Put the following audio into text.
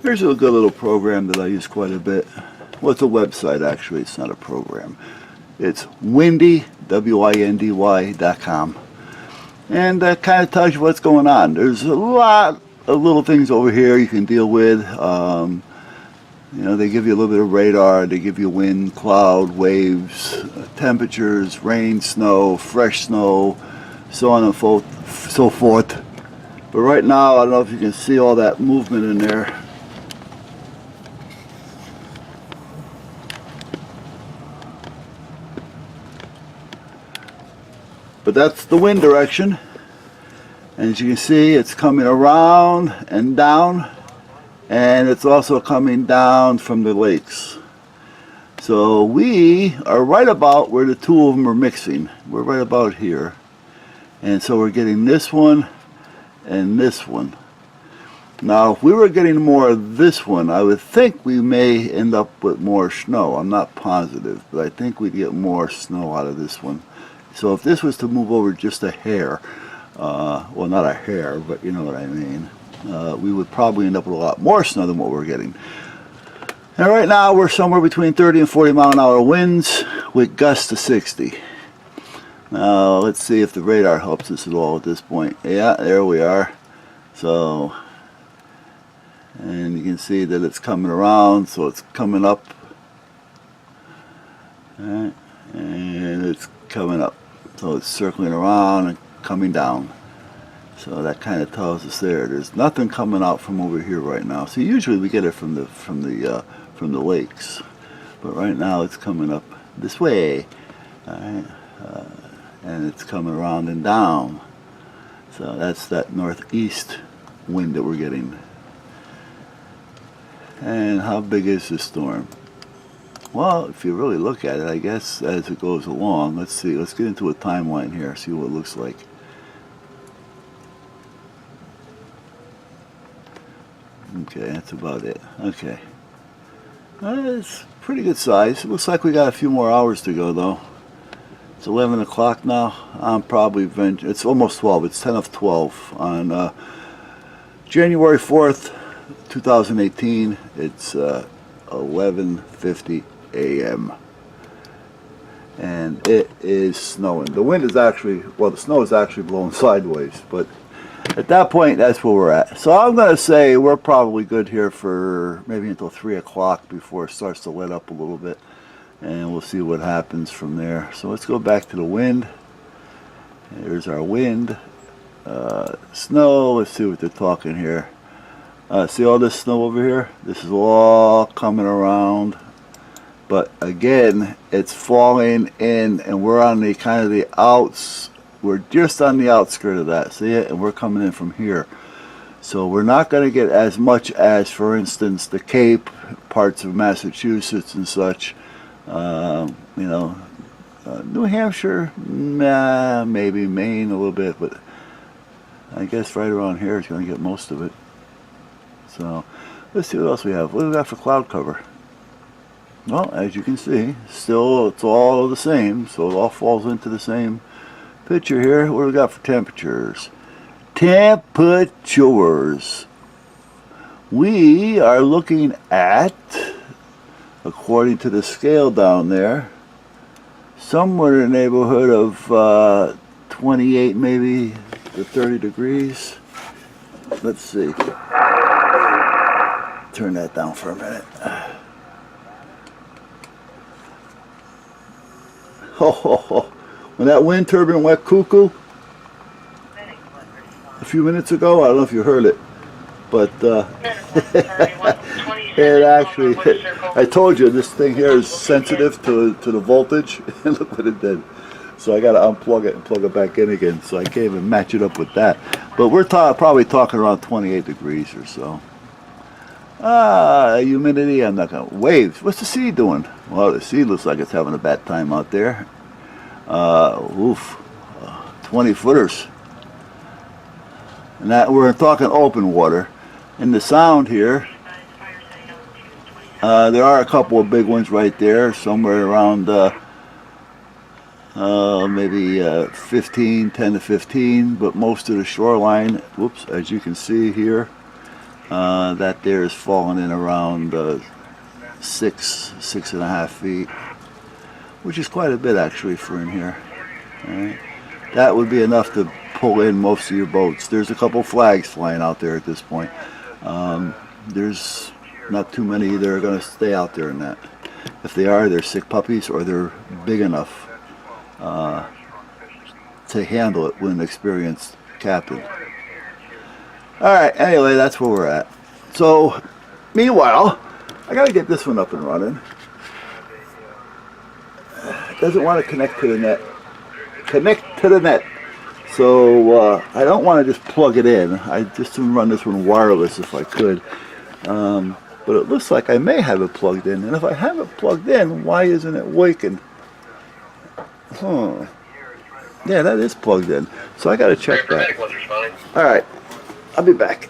Here's a good little program that I use quite a bit. Well, it's a website actually, it's not a program. It's windy, windy.com. And that kind of tells you what's going on. There's a lot of little things over here you can deal with. You know, they give you a little bit of radar, they give you wind, cloud, waves, temperatures, rain, snow, fresh snow, so on and so forth. But right now, I don't know if you can see all that movement in there. But that's the wind direction. And as you can see, it's coming around and down. And it's also coming down from the lakes. So we are right about where the two of them are mixing. We're right about here. And so we're getting this one and this one. Now, if we were getting more of this one, I would think we may end up with more snow. I'm not positive, but I think we'd get more snow out of this one. So if this was to move over just a hair, well, not a hair, but you know what I mean, we would probably end up with a lot more snow than what we're getting. And right now we're somewhere between 30 and 40 mile an hour winds with gusts to 60. Now let's see if the radar helps us at all at this point. Yeah, there we are. So, and you can see that it's coming around, so it's coming up. All right, and it's coming up. So it's circling around and coming down. So that kind of tells us there's nothing coming out from over here right now. So usually we get it from the lakes, but right now it's coming up this way. All right, and it's coming around and down. So that's that northeast wind that we're getting. And how big is this storm? Well, if you really look at it, I guess as it goes along, let's see, let's get into a timeline here, see what it looks like. Okay, that's about it. Okay. It's pretty good size. It looks like we got a few more hours to go though. It's 11 o'clock now. I'm probably, it's almost 12. It's 10 of 12 on January 4th, 2018. It's 11:50 a.m. and it is snowing. The wind is actually, well, the snow is actually blowing sideways, but at that point that's where we're at. So I'm going to say we're probably good here for maybe until 3 o'clock before it starts to let up a little bit, and we'll see what happens from there. So let's go back to the wind. Here's our wind. Snow, let's see what they're talking here. See all this snow over here? This is all coming around, but again, it's falling in, and we're on the kind of the outs. We're just on the outskirt of that. See it? And we're coming in from here. So we're not going to get as much as, for instance, the Cape, parts of Massachusetts and such. You know, New Hampshire, nah, maybe Maine a little bit, but I guess right around here is going to get most of it. So let's see what else we have. What do we got for cloud cover? Well, as you can see, still it's all the same, so it all falls into the same picture here. What do we got for temperatures? Temperatures. We are looking at, according to the scale down there, somewhere in the neighborhood of 28 maybe to 30 degrees. Let's see. Turn that down for a minute. When that wind turbine went cuckoo a few minutes ago, I don't know if you heard it, but it actually, I told you this thing here is sensitive to the voltage, and look what it did. So I got to unplug it and plug it back in again, so I can't even match it up with that. But we're probably talking around 28 degrees or so. Humidity, I'm not going to. Waves, what's the sea doing? Well, the sea looks like it's having a bad time out there. 20 footers. And that we're talking open water. In the sound here, there are a couple of big ones right there, somewhere around maybe 10 to 15, but most of the shoreline, whoops, as you can see here, That there is falling in around 6.5 feet, which is quite a bit actually for in here. All right. That would be enough to pull in most of your boats. There's a couple flags flying out there at this point. There's not too many that are going to stay out there in that. If they are, they're sick puppies or they're big enough to handle it with an experienced captain. Alright, anyway, that's where we're at. So, meanwhile, I got to get this one up and running. It doesn't want to connect to the net. Connect to the net. So, I don't want to just plug it in. I just would run this one wireless if I could. But it looks like I may have it plugged in. And if I have it plugged in, why isn't it waking? Yeah, that is plugged in. So I got to check that. Alright, I'll be back.